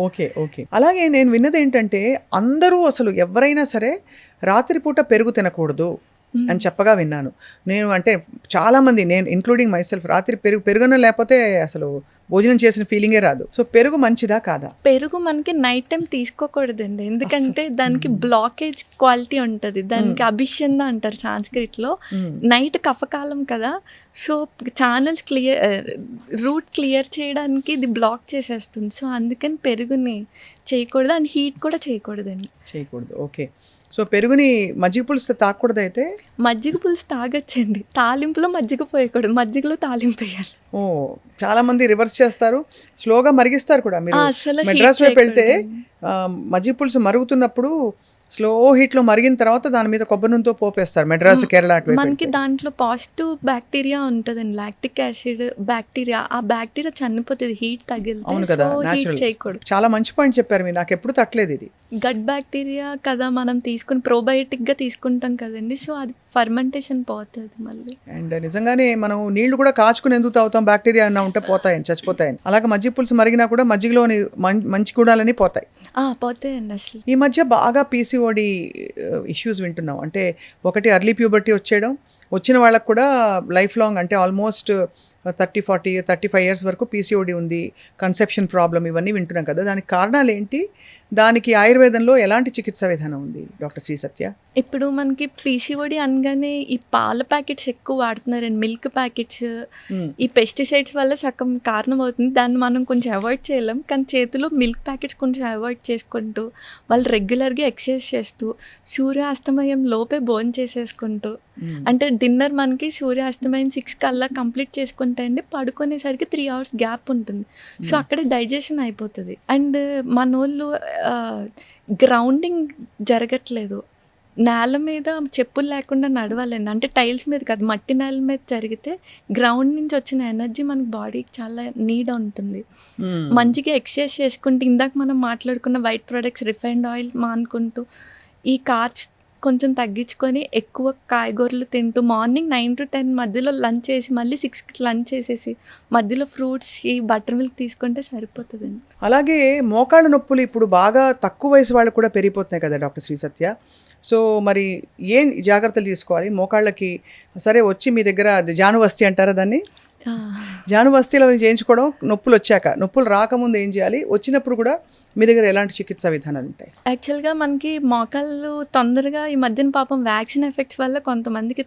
Okay. Okay. అలాగే నేను విన్నదేంటంటే, అందరూ అసలు ఎవరైనా సరే రాత్రిపూట పెరుగు తినకూడదు అని చెప్పగా విన్నాను. నేను అంటే చాలామంది నేను ఇంక్లూడింగ్ మైసెల్ఫ్ రాత్రి పెరుగన్నం లేకపోతే అసలు భోజనం చేసిన ఫీలింగే రాదు. సో పెరుగు మంచిదా కాదా? పెరుగు మనకి నైట్ టైం తీసుకోకూడదండి. ఎందుకంటే దానికి బ్లాకేజ్ క్వాలిటీ ఉంటది. దానికి అభిషంద అంటారు సాంస్క్రిట్‌లో. నైట్ కఫకాలం కదా! సో ఛానల్స్ రూట్ క్లియర్ చేయడానికి ఇది బ్లాక్ చేసేస్తుంది. సో అందుకని పెరుగుని చేయకూడదు అండ్ హీట్ కూడా చేయకూడదండి. చేయకూడదు. ఓకే. సో పెరుగుని మజ్జిగ పులుసు తాగకూడదు అయితే? మజ్జిగ పులుసు తాగొచ్చండి. తాలింపులో మజ్జిగ పోయకూడదు. మజ్జిగలో తాలింపు వేయాలి. చాలా మంది రివర్స్ చేస్తారు, స్లోగా మరిగిస్తారు కూడా. మీరు అసలు మెడ్రాస్ వైపు వెళ్తే మజ్జిగ పులుసు మరుగుతున్నప్పుడు స్లో హీట్లో మరిగిన తర్వాత దాని మీద కొబ్బరి నూనెతో పోపేస్తారు. మెడ్రాస్, కేరళ మనకి దాంట్లో పాజిటివ్ బ్యాక్టీరియా ఉంటుందండి, లాక్టిక్ యాసిడ్ బ్యాక్టీరియా. ఆ బ్యాక్టీరియా చనిపోతుంది హీట్ తగిలితే. అవును కదా, హీట్ చేయకూడదు. చాలా మంచి పాయింట్ చెప్పారు మీరు. నాకు ఎప్పుడు తట్టలేదు ఇది. గట్ బ్యాక్టీరియా కదా మనం తీసుకుని ప్రోబయోటిక్గా తీసుకుంటాం కదండి. సో అది ఫర్మెంటేషన్ పోతుంది మళ్ళీ. అండ్ నిజంగానే మనం నీళ్లు కూడా కాచుకుని ఎందుకు తాగుతాం? బ్యాక్టీరియా అన్న ఉంటే పోతాయని, చచ్చిపోతాయని. అలాగే మజ్జిగ పులుసు మరిగినా కూడా మజ్జిగలోని మంచి గుణాలని పోతాయి. పోతాయండి. అసలు ఈ మధ్య బాగా పీసీఓడి ఇష్యూస్ వింటున్నాం. అంటే ఒకటి అర్లీ ప్యూబర్టీ వచ్చేయడం, వచ్చిన వాళ్ళకు కూడా లైఫ్ లాంగ్ అంటే ఆల్మోస్ట్ 30, 40, 35 ఇయర్స్ వరకు పీసీఓడి ఉంది, కన్సెప్షన్ ప్రాబ్లం, ఇవన్నీ వింటున్నాం కదా. దానికి కారణాలు ఏంటి? దానికి ఆయుర్వేదంలో ఎలాంటి చికిత్సా విధానం ఉంది డాక్టర్ శ్రీ సత్య? ఇప్పుడు మనకి పీసీఓడి అనగానే ఈ పాల ప్యాకెట్స్ ఎక్కువ వాడుతున్నారండి, మిల్క్ ప్యాకెట్స్. ఈ పెస్టిసైడ్స్ వల్ల సగం కారణం అవుతుంది. దాన్ని మనం కొంచెం అవాయిడ్ చేయలేం. కానీ చేతిలో మిల్క్ ప్యాకెట్స్ కొంచెం అవాయిడ్ చేసుకుంటూ, వాళ్ళు రెగ్యులర్గా ఎక్సర్సైజ్ చేస్తూ, సూర్యాస్తమయం లోపే భోజనం చేసేసుకుంటూ, అంటే డిన్నర్ మనకి సూర్యాస్తమయం 6 కల్లా కంప్లీట్ చేసుకుంటే అండి పడుకునేసరికి 3 hours గ్యాప్ ఉంటుంది. సో అక్కడ డైజెషన్ అయిపోతుంది. అండ్ మనోళ్ళు గ్రౌండింగ్ జరగట్లేదు. నేల మీద చెప్పులు లేకుండా నడవాలండి. అంటే టైల్స్ మీద కాదు, మట్టి నేల మీద జరిగితే గ్రౌండ్ నుంచి వచ్చిన ఎనర్జీ మనకి బాడీకి చాలా నీడ్ ఉంటుంది. మంచిగా ఎక్సర్సైజ్ చేసుకుంటూ, ఇందాక మనం మాట్లాడుకున్న వైట్ ప్రొడక్ట్స్, రిఫైన్డ్ ఆయిల్ మానుకుంటూ, ఈ కార్బ్స్ కొంచెం తగ్గించుకొని ఎక్కువ కాయగూరలు తింటూ, మార్నింగ్ 9 to 10 మధ్యలో లంచ్ చేసి మళ్ళీ 6కి లంచ్ చేసేసి మధ్యలో ఫ్రూట్స్, ఈ బటర్ మిల్క్ తీసుకుంటే సరిపోతుందండి. అలాగే మోకాళ్ళ నొప్పులు ఇప్పుడు బాగా తక్కువ వయసు వాళ్ళు కూడా పెరిగిపోతున్నాయి కదా డాక్టర్ శ్రీ సత్య. సో మరి ఏం జాగ్రత్తలు తీసుకోవాలి మోకాళ్ళకి? సరే, వచ్చి మీ దగ్గర జానువస్తి అంటారా దాన్ని, జానువస్తిలో చేయించుకోవడం, నొప్పులు వచ్చాక, నొప్పులు రాకముందు ఏం చేయాలి, వచ్చినప్పుడు కూడా మీ దగ్గర ఎలాంటి చికిత్సా విధానాలు ఉంటాయి? యాక్చువల్గా మనకి మోకాళ్ళు తొందరగా ఈ మధ్యన పాపం వ్యాక్సిన్ ఎఫెక్ట్స్ వల్ల కొంతమందికి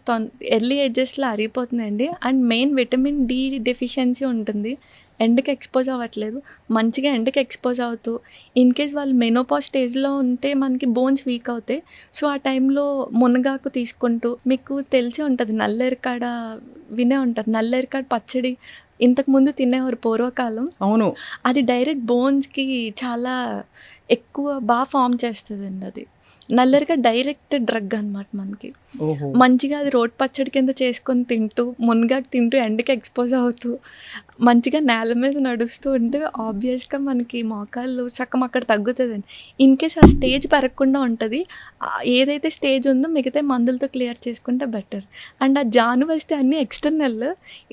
ఎర్లీ ఏజెస్లో అరిగిపోతున్నాయండి. And main vitamin D deficiency ఉంటుంది. ఎండకి ఎక్స్పోజ్ అవ్వట్లేదు. మంచిగా ఎండకి ఎక్స్పోజ్ అవుతూ, ఇన్ కేస్ వాళ్ళు మెనోపాజ్ స్టేజ్లో ఉంటే మనకి బోన్స్ వీక్ అవుతాయి. సో ఆ టైంలో మునగాకు తీసుకుంటూ, మీకు తెలిసి ఉంటుంది నల్లేరికాడ, వినే ఉంటారు నల్లేరికాడ పచ్చడి ఇంతకుముందు తినేవారు పూర్వకాలం. అవును, అది డైరెక్ట్ బోన్స్కి చాలా ఎక్కువ బాగా ఫామ్ చేస్తుందండి. అది నల్లరిగా డైరెక్ట్ డ్రగ్ అనమాట మనకి. మంచిగా అది రోడ్ పచ్చడి కింద చేసుకొని తింటూ, మునగాకు తింటూ, ఎండకి ఎక్స్పోజ్ అవుతూ, మంచిగా నేల మీద నడుస్తూ ఉంటే ఆబ్వియస్గా మనకి మోకాళ్ళు సగం అక్కడ తగ్గుతుందండి. ఇన్ కేస్ ఆ స్టేజ్ పెరగకుండా ఉంటుంది. ఏదైతే స్టేజ్ ఉందో మిగతా మందులతో క్లియర్ చేసుకుంటే బెటర్. అండ్ ఆ జాను వస్తే అన్నీ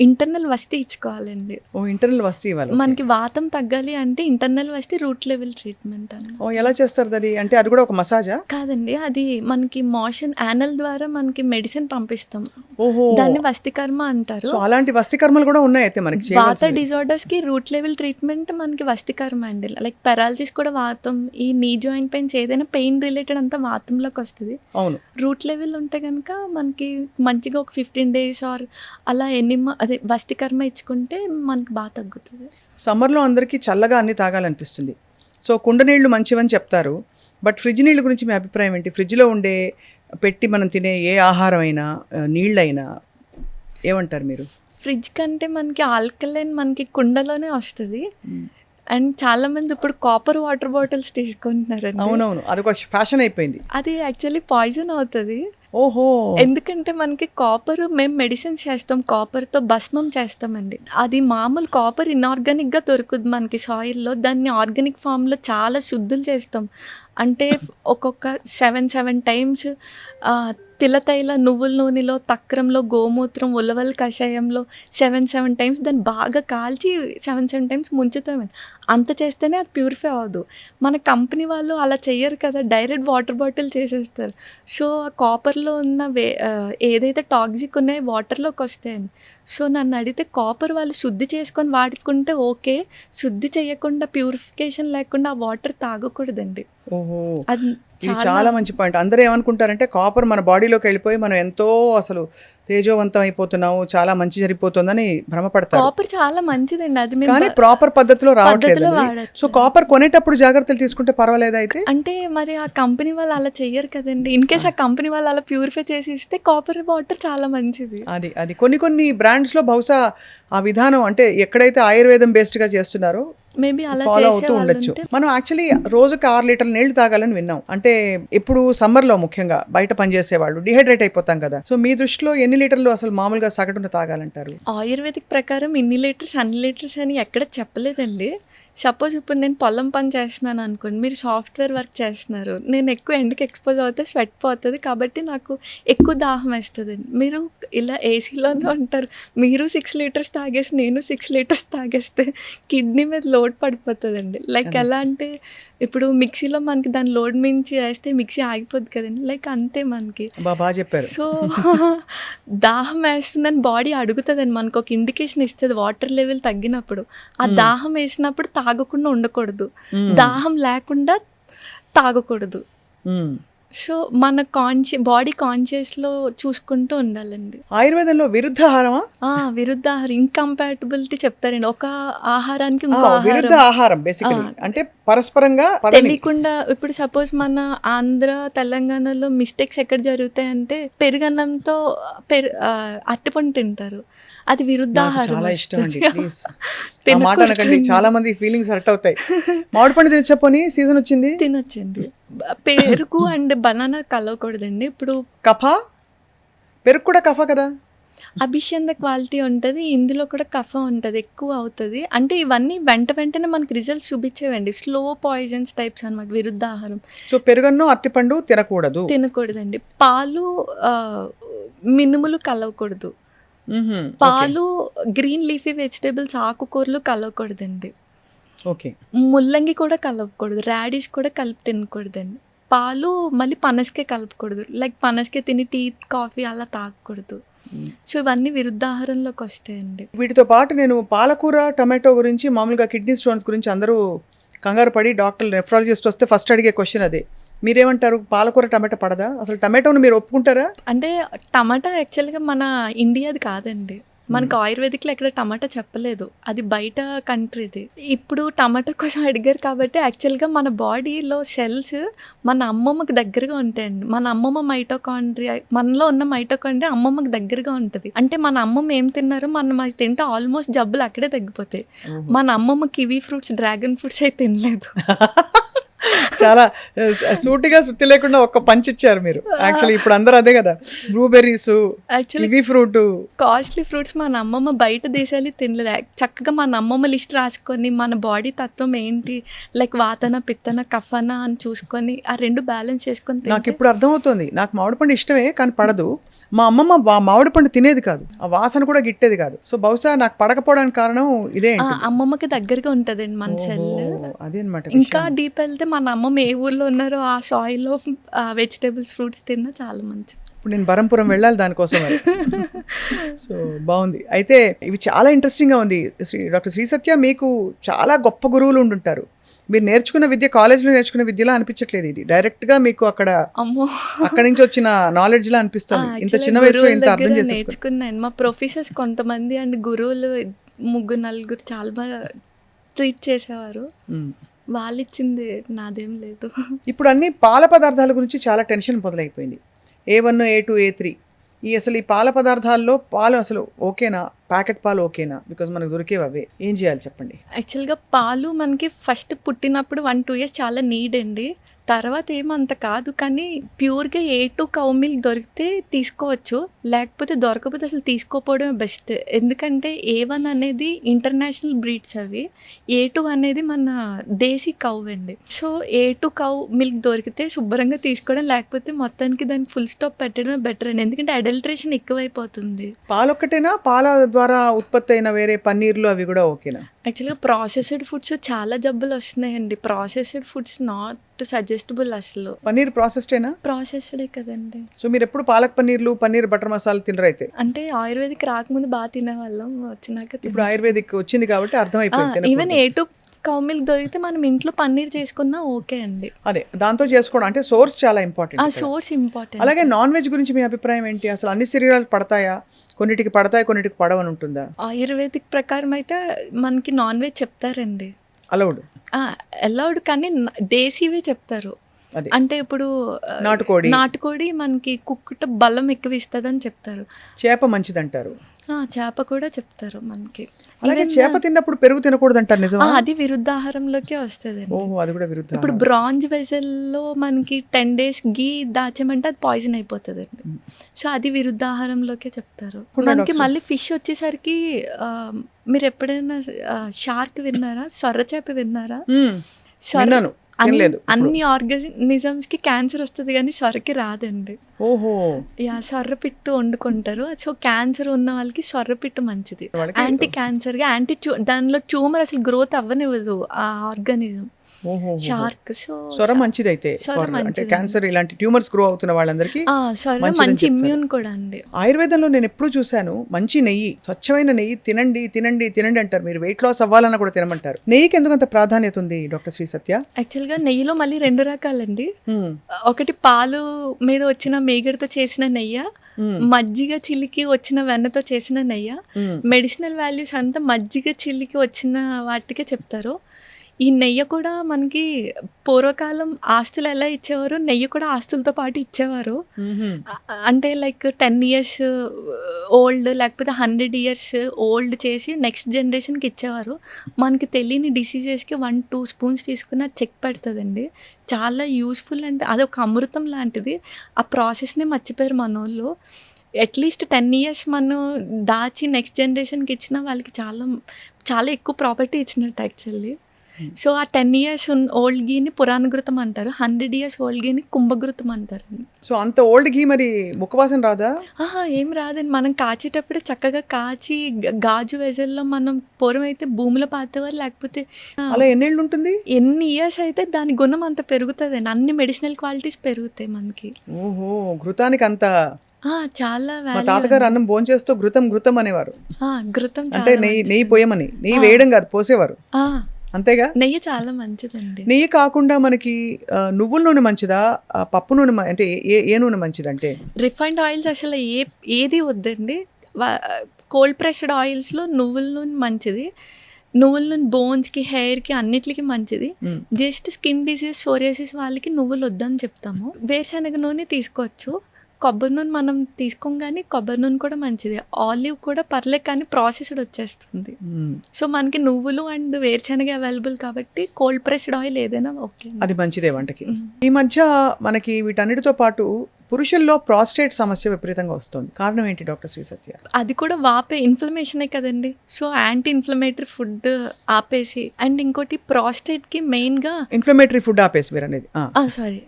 ఇంటర్నల్ వస్తే ఇచ్చుకోవాలండి. ఇంటర్నల్ వస్తే ఇవ్వాలి. మనకి వాతం తగ్గాలి అంటే ఇంటర్నల్ వస్తే రూట్ లెవెల్ ట్రీట్మెంట్ అని. ఎలా చేస్తారు అది? అంటే అది కూడా ఒక మసాజా? కాదండి, అది మనకి మోషన్ యానల్ ద్వారా మనకి మెడిసిన్ పంపిస్తాం. దాన్ని వస్తికర్మ అంటారు. అలాంటి వస్తికర్మలు కూడా ఉన్నాయి అయితే మనకి. వాత డిజార్డర్స్ కి రూట్ లెవెల్ ట్రీట్మెంట్ మనకి వస్తికర్మ అండి. లైక్ పెరాలసిస్ కూడా వాతం, ఈ నీ జాయింట్ పెయిన్స్ ఏదైనా పెయిన్ రిలేటెడ్ అంతా వాతంలోకి వస్తుంది. అవును, రూట్ లెవెల్ ఉంటే కనుక మనకి మంచిగా ఒక 15 days ఆర్ అలా అదే వస్తికర్మ ఇచ్చుకుంటే మనకి బాగా తగ్గుతుంది. సమ్మర్లో అందరికీ చల్లగా అన్ని తాగాలనిపిస్తుంది. సో కుండ నీళ్లు మంచివని చెప్తారు. బట్ ఫ్రిడ్జ్ నీళ్ళ గురించి మీ అభిప్రాయం ఏంటి? ఫ్రిడ్జ్లో ఉండే పెట్టి మనం తినే ఏ ఆహారం అయినా, నీళ్ళైనా ఏమంటారు మీరు? ఫ్రిడ్జ్ కంటే మనకి ఆల్కలైన్ మనకి కుండలోనే వస్తుంది. అండ్ చాలా మంది ఇప్పుడు కాపర్ వాటర్ బాటిల్స్ తీసుకుంటున్నారండి. అవునవును, అది ఒక ఫ్యాషన్ అయిపోయింది. అది యాక్చువల్లీ పాయిజన్ అవుతుంది. ఓహో, ఎందుకంటే మనకి కాపర్, మేము మెడిసిన్స్ చేస్తాం, కాపర్తో భస్మం చేస్తామండి. అది మామూలు కాపర్ ఇన్ఆర్గానిక్గా దొరుకుతుంది మనకి సాయిల్లో. దాన్ని ఆర్గానిక్ ఫామ్లో చాలా శుద్ధులు చేస్తాం. అంటే ఒక్కొక్క 7 times తిలతైల నువ్వుల నూనెలో, తక్రంలో, గోమూత్రం, ఉలవల కషాయంలో 7 టైమ్స్ దాన్ని బాగా కాల్చి 7 టైమ్స్ ముంచుతామండి. అంత చేస్తేనే అది ప్యూరిఫై అవ్వదు. మన కంపెనీ వాళ్ళు అలా చెయ్యరు కదా! డైరెక్ట్ వాటర్ బాటిల్ చేసేస్తారు. సో, ఆ కాపర్‌లో ఉన్న ఏదైతే టాక్సిక్ ఉన్నాయో వాటర్‌లోకి వస్తాయండి. సో, నన్ను అడిగితే కాపర్ వాళ్ళు శుద్ధి చేసుకొని వాడుకుంటే ఓకే. శుద్ధి చేయకుండా ప్యూరిఫికేషన్ లేకుండా ఆ వాటర్ తాగకూడదండి. ఓహో! అది ఇది చాలా మంచి పాయింట్. అందరూ ఏమనుకుంటారంటే కాపర్ మన బాడీలోకి వెళ్ళిపోయి మనం ఎంతో అసలు తేజోవంతం అయిపోతున్నాము, చాలా మంచి జరిగిపోతుందని భ్రమపడతారు. కాపర్ చాలా మంచిదండి. అది మేము కానీ ప్రాపర్ పద్ధతిలో రావట్లేదు. పద్ధతిలో వాడొచ్చు. సో కాపర్ కొనేటప్పుడు జాగ్రత్తలు తీసుకుంటే పర్వాలేదా అయితే? అంటే మరి ఆ కంపెనీ వాళ్ళు అలా చెయ్యరు కదండీ. ఇన్ కేస్ ఆ కంపెనీ వాళ్ళు అలా ప్యూరిఫై చేసి ఇస్తే కాపర్ వాటర్ చాలా మంచిది. అది కొన్ని బ్రాండ్స్లో బహుశా ఆ విధానం అంటే ఎక్కడైతే ఆయుర్వేదం బేస్డ్గా చేస్తున్నారో మేబీ అలా ఫాలో చేసే అవుతూ వాళ్ళు ఉండొచ్చు. ఉంటే మనం యాక్చువల్లీ రోజుకి 6 లీటర్ల నీళ్లు తాగాలని విన్నాం. అంటే ఇప్పుడు సమ్మర్లో ముఖ్యంగా బయట పనిచేసే వాళ్ళు డిహైడ్రేట్ అయిపోతాం కదా. సో మీ దృష్టిలో ఎన్ని లీటర్లు అసలు మామూలుగా సగటున తాగాలంటారు? ఆయుర్వేదిక్ ప్రకారం ఇన్ని లీటర్స్, అన్ని లీటర్స్ అని ఎక్కడ చెప్పలేదండి. సపోజ్ ఇప్పుడు నేను పొలం పని చేస్తున్నాను అనుకోండి, మీరు సాఫ్ట్వేర్ వర్క్ చేస్తున్నారు, నేను ఎక్కువ ఎండకి ఎక్స్పోజ్ అవుతే స్వెట్ పోతుంది కాబట్టి నాకు ఎక్కువ దాహం వేస్తుందండి. మీరు ఇలా ఏసీలోనే ఉంటారు, మీరు 6 లీటర్స్ తాగేసి నేను 6 లీటర్స్ తాగేస్తే కిడ్నీ మీద లోడ్ పడిపోతుందండి. లైక్ ఎలా అంటే ఇప్పుడు మిక్సీలో మనకి దాని లోడ్ మించి వేస్తే మిక్సీ ఆగిపోద్ది కదండి, లైక్ అంతే మనకి. బాగా చెప్పారు. సో దాహం వేస్తుందని బాడీ అడుగుతుందండి, మనకు ఒక ఇండికేషన్ ఇస్తుంది వాటర్ లెవెల్ తగ్గినప్పుడు. ఆ దాహం వేసినప్పుడు తాగకుండా ఉండకూడదు, దాహం లేకుండా తాగకూడదు. సో మన బాడీ కాన్షియస్లో చూసుకుంటూ ఉండాలండి. ఆయుర్వేదంలో విరుద్ధాహారమా? విరుద్ధాహారం, ఇంకంపాటబిలిటీ చెప్తారండి. ఒక ఆహారానికి ఇంకో విరుద్ధ ఆహారం బేసికలీ అంటే పరస్పరంగా తెలియకుండా. ఇప్పుడు సపోజ్ మన ఆంధ్ర తెలంగాణలో మిస్టేక్స్ ఎక్కడ జరుగుతాయంటే పెరుగన్నంతో అరటిపండు తింటారు, అది విరుద్ధాహారం. చాలా ఇష్టం అండి, ప్లీజ్ మాట అనకండి, చాలా మంది ఫీలింగ్స్ హర్ట్ అవుతాయి. మామిడి పండు తినచ్చపోని సీజన్ వచ్చింది తినొచ్చండి. పెరుగు అండ్ బనానా కలవకూడదండి. ఇప్పుడు పెరుగు కూడా కఫ కదా, అభిషేక క్వాలిటీ ఉంటుంది, ఇందులో కూడా కఫం ఉంటుంది, ఎక్కువ అవుతుంది. అంటే ఇవన్నీ వెంటనే మనకి రిజల్ట్స్ చూపించేవండి. స్లో పాయిజన్స్ టైప్స్ అనమాట విరుద్ధాహారం. సో పెరుగన్ను అరటిపండు తినకూడదండి. పాలు మినుములు కలవకూడదు. పాలు గ్రీన్ లీఫీ వెజిటేబుల్స్ ఆకుకూరలు కలవకూడదండి. ఓకే. ముల్లంగి కూడా కలవకూడదు, రాడిష్ కూడా కలిపి తినకూడదండి. పాలు మళ్ళీ పనసకే కలపకూడదు, లైక్ పనసకే తిని టీ కాఫీ అలా తాగకూడదు. సో ఇవన్నీ విరుద్ధాహారంలోకి వస్తాయండి. వీటితో పాటు నేను పాలకూర టమాటో గురించి, మామూలుగా కిడ్నీ స్టోన్స్ గురించి అందరూ కంగారు పడి డాక్టర్ నెఫ్రాలజిస్ట్ వస్తే ఫస్ట్ అడిగే క్వశ్చన్ అదే. మీరేమంటారు? పాలకూర టమాటా పడదా? అసలు టమాటోను మీరు ఒప్పుకుంటారా? అంటే టమాటా యాక్చువల్గా మన ఇండియాది కాదండి. మనకు ఆయుర్వేదిక్లో ఎక్కడ టమాటా చెప్పలేదు, అది బయట కంట్రీది. ఇప్పుడు టమాటా కోసం అడిగారు కాబట్టి యాక్చువల్గా మన బాడీలో సెల్స్ మన అమ్మమ్మకి దగ్గరగా ఉంటాయండి. మన అమ్మమ్మ మైటోకాండ్రియా, మనలో ఉన్న మైటోకాండ్రియా అమ్మమ్మకి దగ్గరగా ఉంటుంది. అంటే మన అమ్మమ్మ ఏం తిన్నారో మనం అది తింటే ఆల్మోస్ట్ జబ్బులు అక్కడే తగ్గిపోతాయి. మన అమ్మమ్మ కివీ ఫ్రూట్స్, డ్రాగన్ ఫ్రూట్స్ అయితే తినలేదు. చాలా సూటిగా సుత్తి లేకుండా ఒక్క పంచ్ ఇచ్చారు మీరు. యాక్చువల్లీ ఇప్పుడు అందరూ అదే కదా, blueberries, kiwi fruit, costly fruits మన అమ్మమ్మ బయట దేశాలు తినలేదు. చక్కగా మన అమ్మమ్మ లిస్ట్ రాసుకొని మన బాడీ తత్వం ఏంటి, లైక్ వాతన, పిత్తన, కఫన అని చూసుకొని ఆ రెండు బ్యాలెన్స్ చేసుకొని. నాకు ఇప్పుడు అర్థమవుతుంది, నాకు మామిడి పండు ఇష్టమే కానీ పడదు. మా అమ్మమ్మ మామిడి పండు తినేది కాదు, ఆ వాసన కూడా గిట్టేది కాదు. సో బహుశా నాకు పడకపోవడానికి కారణం ఇదే. అమ్మమ్మకి దగ్గరగా ఉంటుందండి మన సెల్. అదే అనమాట. ఇంకా డీప్ వెళ్తే మన అమ్మమ్మ ఏ ఊర్లో ఉన్నారో ఆ సాయిల్లో వెజిటేబుల్స్, ఫ్రూట్స్ తిన్నా చాలా మంచిది. ఇప్పుడు నేను బరంపురం వెళ్ళాలి దానికోసం. సో బాగుంది. అయితే ఇవి చాలా ఇంట్రెస్టింగ్గా ఉంది. డాక్టర్ శ్రీ సత్య, మీకు చాలా గొప్ప గురువులు ఉండుంటారు. మీరు నేర్చుకున్న విద్య కాలేజ్లో నేర్చుకున్న విద్యలా అనిపించట్లేదు, ఇది డైరెక్ట్గా మీకు అక్కడి నుంచి వచ్చిన నాలెడ్జ్లా అనిపిస్తుంది. ఇంత చిన్న వయసులో ఇంత అర్థం నేర్చుకున్నాను. మా ప్రొఫెసర్స్ కొంతమంది అండ్ గురువులు 3-4 చాలా బాగా ట్రీట్ చేసేవారు. వాళ్ళు ఇచ్చింది నాదేం లేదు. ఇప్పుడు అన్ని పాల పదార్థాల గురించి చాలా టెన్షన్ మొదలైపోయింది. A1, A2, A3 అసలు ఈ పాల పదార్థాల్లో పాలు అసలు ఓకేనా? ప్యాకెట్ పాలు ఓకేనా? బికాజ్ మనకు దొరికేవి అవే. ఏం చేయాలి చెప్పండి? యాక్చువల్గా పాలు మనకి ఫస్ట్ పుట్టినప్పుడు 1-2 years చాలా నీడ్ అండి. తర్వాత ఏమంత కాదు, కానీ ప్యూర్గా A2 కౌ మిల్క్ దొరికితే తీసుకోవచ్చు, లేకపోతే దొరకకపోతే అసలు తీసుకోకపోవడమే బెస్ట్. ఎందుకంటే A1 అనేది ఇంటర్నేషనల్ బ్రీడ్స్ అవి, A2 అనేది మన దేశీ కౌ అండి. సో A2 కౌ మిల్క్ దొరికితే శుభ్రంగా తీసుకోవడం, లేకపోతే మొత్తానికి దానికి ఫుల్ స్టాప్ పెట్టడమే బెటర్ అండి. ఎందుకంటే అడల్ట్రేషన్ ఎక్కువైపోతుంది. పాలొక్కటేనా, పాల ద్వారా ఉత్పత్తి అయిన వేరే పన్నీర్లు అవి కూడా ఓకేనా? యాక్చువల్గా ప్రాసెస్డ్ ఫుడ్స్ చాలా జబ్బులు వస్తున్నాయండి. ప్రాసెస్డ్ ఫుడ్స్ నాట్ సజెస్టబుల్ అసలు. పన్నీర్ ప్రాసెస్డేనా? ప్రాసెస్డే కదండి. సో మీరు ఎప్పుడు పాలక్ పన్నీర్లు, పన్నీర్ బటర్ మసాలా తినరైతే? అంటే ఆయుర్వేదిక్ రాకముందు బాగా తినేవాళ్ళం, వచ్చినాక ఇప్పుడు ఆయుర్వేదిక్ వచ్చింది కాబట్టి అర్థమైపోయింది. ఈవెన్ A2 కౌ మిల్క్ దొరికితే మనం ఇంట్లో పన్నీర్ చేసుకున్నా ఓకే అండి. అదే దాంతో చేసుకోవడం అంటే సోర్స్ చాలా ఇంపార్టెంట్. ఆ సోర్స్ ఇంపార్టెంట్. అలాగే నాన్ వెజ్ గురించి మీ అభిప్రాయం ఏంటి? అసలు అన్ని శరీరాలు పడతాయా? కొన్నిటికి పడతాయి, కొన్నిటికి పడవని ఉంటుందా? ఆయుర్వేదిక్ ప్రకారం అయితే మనకి నాన్ వెజ్ చెప్తారండి, అలౌడ్ అలౌడ్, కానీ దేశీవే చెప్తారు. అదే అంటే ఇప్పుడు నాటుకోడి మనకి కుక్కుట బలం ఎక్కువ ఇస్తుందని చెప్తారు. చేప మంచిదంటారు. చేప కూడా చెప్తారు మనకి. అలాగే చేప తిన్నప్పుడు పెరుగు తినకూడదు అంటారు, నిజమా? అది విరుద్ధాహారంలోకే వస్తుంది. ఓహో, అది కూడా విరుద్ధ. ఇప్పుడు బ్రాంజ్ వెజల్లో మనకి 10 days గీ దాచామంటే అది పాయిజన్ అయిపోతుంది అండి. సో అది విరుద్ధాహారంలోకే చెప్తారు మనకి. మళ్ళీ ఫిష్ వచ్చేసరికి మీరు ఎప్పుడైనా షార్క్ విన్నారా? సొర్ర చేప విన్నారా? అన్ని ఆర్గానిజమ్స్ కి క్యాన్సర్ వస్తుంది కానీ సొరకి రాదండి. ఓహో, సొర్ర పిట్టు వండుకుంటారు. సో క్యాన్సర్ ఉన్న వాళ్ళకి సొర్ర పిట్టు మంచిది, యాంటీ క్యాన్సర్ గా, దానిలో ట్యూమర్ అసలు గ్రోత్ అవ్వనివ్వదు ఆ ఆర్గానిజం. షార్క్. సో సొర మంచిది అయితే, అంటే క్యాన్సర్ ఇలాంటి ట్యూమర్స్ గ్రో అవుతున్న వాళ్ళందరికీ మంచి ఇమ్యూన్ కూడా అండి. ఆయుర్వేదంలో నేను ఎప్పుడు చూశాను మంచి నెయ్యి, స్వచ్ఛమైన నెయ్యి తినండి తినండి తినండి అంటారు. మీరు వెయిట్ లాస్ అవ్వాలన్నా కూడా తినమంటారు. నెయ్యికి ఎందుకంత ప్రాధాన్యత ఉంది డాక్టర్ శ్రీ సత్య? యాక్చువల్గా నెయ్యిలో మళ్ళీ 2 రకాలండి. ఒకటి పాలు మీద వచ్చిన మేగడతో చేసిన నెయ్యి, మజ్జిగ చిల్లికి వచ్చిన వెన్నతో చేసిన నెయ్యి. మెడిసినల్ వాల్యూస్ అంతా మజ్జిగ చిల్లికి వచ్చిన వాటికే చెప్తారు. ఈ నెయ్యి కూడా మనకి పూర్వకాలం ఆస్తులు ఎలా ఇచ్చేవారు, నెయ్యి కూడా ఆస్తులతో పాటు ఇచ్చేవారు. అంటే లైక్ 10 years ఓల్డ్ లేకపోతే 100 years ఓల్డ్ చేసి నెక్స్ట్ జనరేషన్కి ఇచ్చేవారు. మనకి తెలియని డిసీజెస్కి 1-2 spoons తీసుకుని అది చెక్ పెడుతుందండి. చాలా యూస్ఫుల్, అంటే అదొక అమృతం లాంటిది. ఆ ప్రాసెస్నే మర్చిపోయారు మన వాళ్ళు. అట్లీస్ట్ 10 years మనం దాచి నెక్స్ట్ జనరేషన్కి ఇచ్చిన వాళ్ళకి చాలా చాలా ఎక్కువ ప్రాపర్టీ ఇచ్చినట్టు యాక్చువల్లీ. సో ఆ 10 years ఓల్డ్ గీని పురాణఘృతం అంటారు, 100 years ఓల్డ్ గీని కుంభఘృతం అంటారు. సో అంత ఓల్డ్ గీ మరి ముఖవాసన రాదా? ఏం రాదండి. మనం కాచేటప్పుడే చక్కగా కాచి గాజు వెజల్లో మనం పూర్వం అయితే భూమిలో పాతేవారు, లేకపోతే అలా ఎన్నేళ్ళు ఉంటుంది, ఎన్ని ఇయర్స్ అయితే దాని గుణం అంత పెరుగుతుంది అండి. అన్ని మెడిసినల్ క్వాలిటీస్ పెరుగుతాయి మనకి. ఓహో, ఘృతానికి అంత చాలా. మా తాతగారు అన్నం భోంచేస్తూ ఘృతం ఘృతం అనేవారు. ఘృతం అంటే నెయ్యి పోయమని, నెయ్యి వేయడం కాదు, పోసేవారు. అంతేగా? నెయ్యి చాలా మంచిదండి. నెయ్యి కాకుండా మనకి నువ్వుల నూనె మంచిదా, పప్పు నూనె, అంటే ఏ నూనె మంచిది? అంటే రిఫైన్డ్ ఆయిల్స్ అసలు ఏది వద్దండి. కోల్డ్ ప్రెస్డ్ ఆయిల్స్లో నువ్వుల నూనె మంచిది. నువ్వుల నూనె బోన్స్కి, హెయిర్కి, అన్నిటికీ మంచిది. జస్ట్ స్కిన్ డిసీజ్, సోరియాసిస్ వాళ్ళకి నువ్వులు వద్దని చెప్తాము. వేరుశనగ నూనె తీసుకోవచ్చు. కొబ్బరి నూనె మనం తీసుకోం, కానీ కొబ్బరి నూనె కూడా మంచిది. ఆలివ్ కూడా పర్లేదు, కానీ ప్రాసెస్డ్ వచ్చేస్తుంది. సో మనకి నువ్వులు అండ్ వేరుశనగ అవైలబుల్ కాబట్టి కోల్డ్ ప్రెస్డ్ ఆయిల్ ఏదైనా ఓకే, అది మంచిదే వంటకి. ఈ మధ్య మనకి వీటన్నిటితో పాటు పురుషుల్లో ప్రాస్టేట్ సమస్య విపరీతంగా వస్తుంది. కారణం ఏంటి డాక్టర్ శ్రీ సత్య? అది కూడా వాపే ఇన్ఫ్లమేషనే కదండి. సో యాంటీ ఇన్ఫ్లమేటరీ ఫుడ్ ఆపేసి, అండ్ ఇంకోటి ప్రాస్టేట్కి మెయిన్గా ఇన్ఫ్లమేటరీ ఫుడ్ ఆపేసి మీరు అనేది సారీ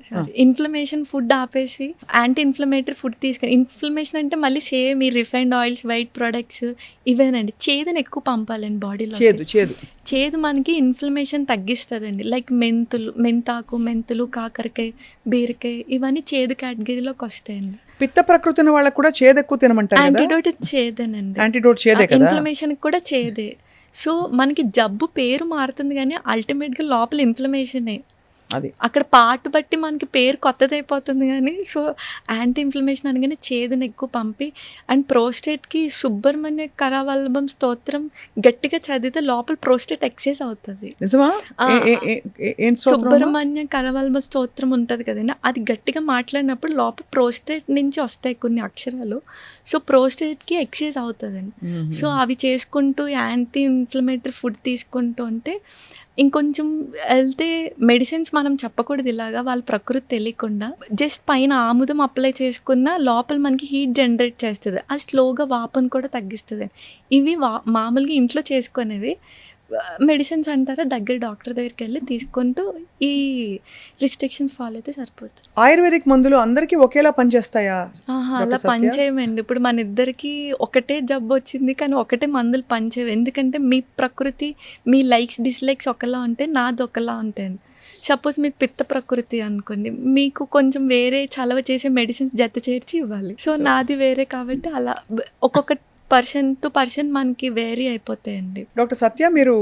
ఇన్ఫ్లమేషన్ ఫుడ్ ఆపేసి యాంటీ ఇన్ఫ్లమేటరీ ఫుడ్ తీసుకొని, ఇన్ఫ్లమేషన్ అంటే మళ్ళీ సేమ్ ఈ రిఫైన్డ్ ఆయిల్స్, వైట్ ప్రొడక్ట్స్ ఇవేనండి. చేదుని ఎక్కువ పంపాలండి బాడీలో. చేదు మనకి ఇన్ఫ్లమేషన్ తగ్గిస్తుందండి. లైక్ మెంతాకు, మెంతులు, కాకరకాయ, బీరకాయ, ఇవన్నీ చేదు కేటగిరీలోకి వస్తాయండి. పిత్త ప్రకృతి ఉన్న వాళ్ళకి కూడా చేదు ఎక్కువ తినమంటారు. యాంటీడోట్ చేదేనండి. యాంటీడోట్ చేదే కదా, ఇన్ఫ్లమేషన్ కూడా చేదే. సో మనకి జబ్బు పేరు మారుతుంది కానీ అల్టిమేట్గా లోపల ఇన్ఫ్లమేషనే. అది అక్కడ పార్ట్ బట్టి మనకి పేరు కొత్తది అయిపోతుంది కానీ. సో యాంటీ ఇన్ఫ్లమేషన్ అనగానే చేదుని ఎక్కువ పంపి, అండ్ ప్రోస్టేట్కి సుబ్రహ్మణ్య కరవల్లభం స్తోత్రం గట్టిగా చదివితే లోపల ప్రోస్టేట్ ఎక్సైజ్ అవుతుంది. సుబ్రహ్మణ్య కరవల్లభ స్తోత్రం ఉంటుంది కదండి, అది గట్టిగా మాట్లాడినప్పుడు లోపల ప్రోస్టేట్ నుంచి వస్తాయి కొన్ని అక్షరాలు. సో ప్రోస్టేట్కి ఎక్సైజ్ అవుతుందండి. సో అవి చేసుకుంటూ యాంటీ ఇన్ఫ్లమేటరీ ఫుడ్ తీసుకుంటూ ఉంటే ఇంకొంచెం వెళ్తే మెడిసిన్స్ మనం చెప్పకూడదు ఇలాగా వాళ్ళ ప్రకృతి తెలియకుండా. జస్ట్ పైన ఆముదం అప్లై చేసుకున్న లోపల మనకి హీట్ జనరేట్ చేస్తుంది. అది స్లోగా వాపుని కూడా తగ్గిస్తుంది. ఇవి మామూలుగా ఇంట్లో చేసుకునేవి. మెడిసిన్స్ అంటారా దగ్గర డాక్టర్ దగ్గరికి వెళ్ళి తీసుకుంటూ ఈ రిస్ట్రిక్షన్స్ ఫాలో అయితే సరిపోతుంది. ఆయుర్వేదిక్ మందులు అందరికీ ఒకేలా పనిచేస్తాయా? అలా పనిచేయమండి. ఇప్పుడు మన ఇద్దరికి ఒకటే జబ్బు వచ్చింది కానీ ఒకటే మందులు పనిచేయవు. ఎందుకంటే మీ ప్రకృతి, మీ లైక్స్ డిస్లైక్స్ ఒకలా ఉంటే నాది ఒకలా ఉంటాయండి. సపోజ్ మీది పిత్త ప్రకృతి అనుకోండి, మీకు కొంచెం వేరే చలవ చేసే మెడిసిన్స్ జత చేర్చి ఇవ్వాలి. సో నాది వేరే కాబట్టి అలా ఒక్కొక్క పర్సన్ టు పర్సన్ మనకి వేరీ అయిపోతాయండి. డాక్టర్ సత్య, మీరు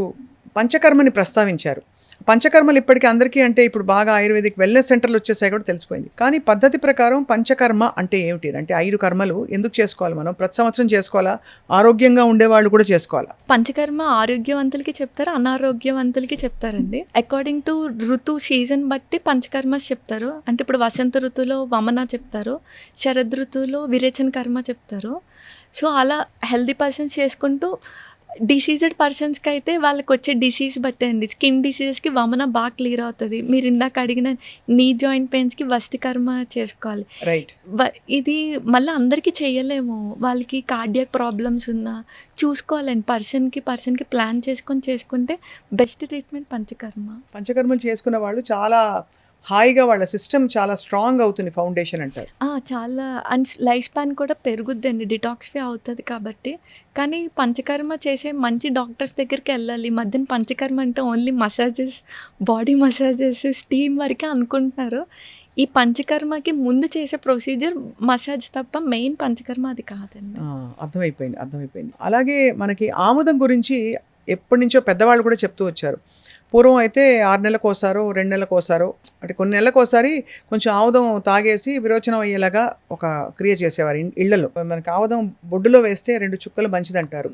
పంచకర్మని ప్రస్తావించారు. పంచకర్మలు ఇప్పటికీ అందరికీ అంటే ఇప్పుడు బాగా ఆయుర్వేదిక్ వెల్నెస్ సెంటర్లు వచ్చేసాయి కూడా తెలిసిపోయింది. కానీ పద్ధతి ప్రకారం పంచకర్మ అంటే ఏమిటి? అంటే 5 కర్మలు ఎందుకు చేసుకోవాలి? మనం ప్రతి సంవత్సరం చేసుకోవాలా? ఆరోగ్యంగా ఉండేవాళ్ళు కూడా చేసుకోవాలా? పంచకర్మ ఆరోగ్యవంతులకి చెప్తారు, అనారోగ్యవంతులకి చెప్తారండి. అకార్డింగ్ టు ఋతు సీజన్ బట్టి పంచకర్మ చెప్తారు. అంటే ఇప్పుడు వసంత ఋతువులో వమన చెప్తారు, శరద్ ఋతువులో విరేచన కర్మ చెప్తారు. సో అలా హెల్దీ పర్సన్స్ చేసుకుంటూ డిసీజ్డ్ పర్సన్స్కి అయితే వాళ్ళకి వచ్చే డిసీజ్ బట్టే అండి. స్కిన్ డిసీజెస్కి వమన బాగా క్లియర్ అవుతుంది. మీరు ఇందాక అడిగిన నీ జాయింట్ పెయిన్స్కి వస్తికర్మ చేసుకోవాలి. రైట్. ఇది మళ్ళీ అందరికీ చేయలేము. వాళ్ళకి కార్డియాక్ ప్రాబ్లమ్స్ ఉన్నా చూసుకోవాలండి. పర్సన్కి ప్లాన్ చేసుకుంటే బెస్ట్ ట్రీట్మెంట్ పంచకర్మ. పంచకర్మలు చేసుకున్న వాళ్ళు చాలా హాయిగా వాళ్ళ సిస్టమ్ చాలా స్ట్రాంగ్ అవుతుంది, ఫౌండేషన్ అంటారు. చాలా అండ్ లైఫ్ స్పాన్ కూడా పెరుగుద్దండి, డిటాక్స్ఫై అవుతుంది కాబట్టి. కానీ పంచకర్మ చేసే మంచి డాక్టర్స్ దగ్గరికి వెళ్ళాలి. ఈ మధ్యన పంచకర్మ అంటే only massages, body massages, steam వరకే అనుకుంటున్నారు. ఈ పంచకర్మకి ముందు చేసే ప్రొసీజర్ మసాజ్ తప్ప మెయిన్ పంచకర్మ అది కాదండి. అర్థమైపోయింది. అలాగే మనకి ఆముదం గురించి ఎప్పటి నుంచో పెద్దవాళ్ళు కూడా చెప్తూ వచ్చారు. పూర్వం అయితే 6 నెలలకోసారో 2 నెలలకోసారో అంటే కొన్ని నెలలకోసారి కొంచెం ఆముదం తాగేసి విరోచనం అయ్యేలాగా ఒక క్రియ చేసేవారు ఇళ్లలో. మనకి ఆముదం బొడ్డులో వేస్తే 2 చుక్కలు మంచిదంటారు,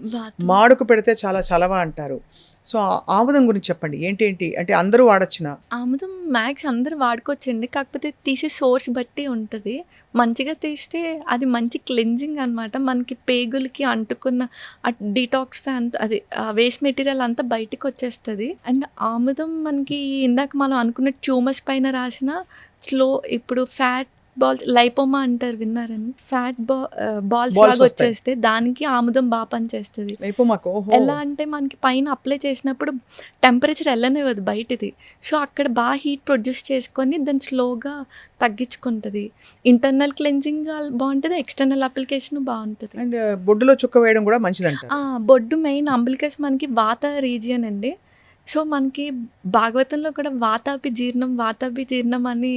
మాడుకు పెడితే చాలా చలవ అంటారు. సో ఆముదం గురించి చెప్పండి, ఏంటి అంటే అందరూ వాడొచ్చునా? ఆముదం మ్యాక్స్ అందరూ వాడుకోవచ్చండి. కాకపోతే తీసే సోర్స్ బట్టి ఉంటుంది. మంచిగా తీస్తే అది మంచి క్లెన్జింగ్ అనమాట. మనకి పేగులకి అంటుకున్న డిటాక్స్ఫై అంత అది వేస్ట్ మెటీరియల్ అంతా బయటకు వచ్చేస్తుంది. అండ్ ఆముదం మనకి ఇందాక మనం అనుకున్న ట్యూమర్స్ పైన రాసిన ఇప్పుడు ఫ్యాట్ బాల్స్, లైపోమా అంటారు, విన్నారని? ఫ్యాట్ బాల్స్ లాగా వచ్చేస్తే దానికి ఆముదం బాగా పనిచేస్తుంది. ఎలా అంటే మనకి పైన అప్లై చేసినప్పుడు టెంపరేచర్ వెళ్ళనివ్వదు బయటిది. సో అక్కడ బాగా హీట్ ప్రొడ్యూస్ చేసుకొని దాన్ని స్లోగా తగ్గించుకుంటుంది. ఇంటర్నల్ క్లెన్జింగ్ బాగుంటుంది, ఎక్స్టర్నల్ అప్లికేషన్ బాగుంటుంది. అండ్ బొడ్డులో చుక్క వేయడం కూడా మంచిదంట. బొడ్డు మెయిన్ అంబిలికస్ మనకి వాత రీజియన్ అండి. సో మనకి భాగవతంలో కూడా వాతాపి జీర్ణం అని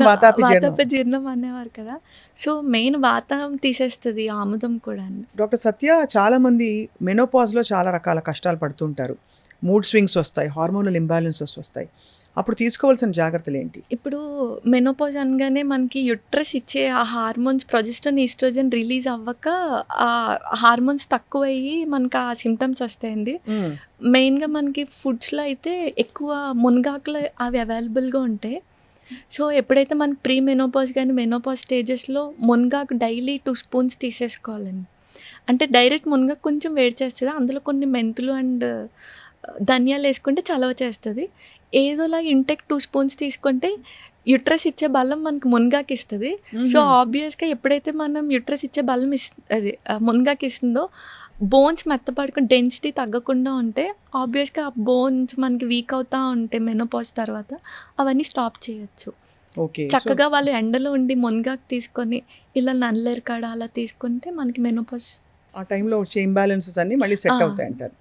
వాతాపి జీర్ణం అనేవారు కదా. సో మెయిన్ వాతం తీసేస్తుంది ఆముదం కూడా. డాక్టర్ సత్య, చాలా మంది మెనోపాజ్లో చాలా రకాల కష్టాలు పడుతుంటారు. మూడ్ స్వింగ్స్ వస్తాయి, హార్మోనల్ ఇంబ్యాలెన్సెస్ వస్తాయి. అప్పుడు తీసుకోవాల్సిన జాగ్రత్తలు ఏంటి? ఇప్పుడు మెనోపాజ్ అనగానే మనకి యుట్రస్ ఇచ్చే ఆ హార్మోన్స్ ప్రొజెస్టరాన్, ఈస్ట్రోజన్ రిలీజ్ అవ్వక ఆ హార్మోన్స్ తక్కువయ్యి మనకి ఆ సిమ్టమ్స్ వస్తాయండి. మెయిన్గా మనకి ఫుడ్స్లో అయితే ఎక్కువ మునగాకులు అవి అవైలబుల్గా ఉంటాయి. సో ఎప్పుడైతే మనకి ప్రీ మెనోపాజ్ కానీ మెనోపాజ్ స్టేజెస్లో మునగాకు డైలీ 2 స్పూన్స్ తీసేసుకోవాలండి. అంటే డైరెక్ట్ మునగాకు కొంచెం వేడి చేస్తుంది, అందులో కొన్ని మెంతులు అండ్ ధనియాలు వేసుకుంటే చలవ చేస్తుంది. ఏదోలాగా ఇంటెక్ 2 స్పూన్స్ తీసుకుంటే యుట్రస్ ఇచ్చే బలం మనకు మునగాకు ఇస్తుంది. సో ఆబ్వియస్గా ఎప్పుడైతే మనం యుట్రస్ ఇచ్చే బలం అది మునగాకు ఇస్తుందో బోన్స్ మెత్తపడుకుని డెన్సిటీ తగ్గకుండా ఉంటే ఆబ్వియస్గా ఆ బోన్స్ మనకి వీక్ అవుతూ ఉంటే మెనోపాజ్ తర్వాత అవన్నీ స్టాప్ చేయొచ్చు. చక్కగా వాళ్ళు ఎండలో ఉండి మునగాకు తీసుకొని ఇలా నల్లేరు కాడ అలా తీసుకుంటే మనకి మెనోపాజ్ ఆ టైంలో వచ్చే ఇంబ్యాలెన్సెస్ అన్నీ మళ్ళీ సెట్ అవుతాయి అంటారు.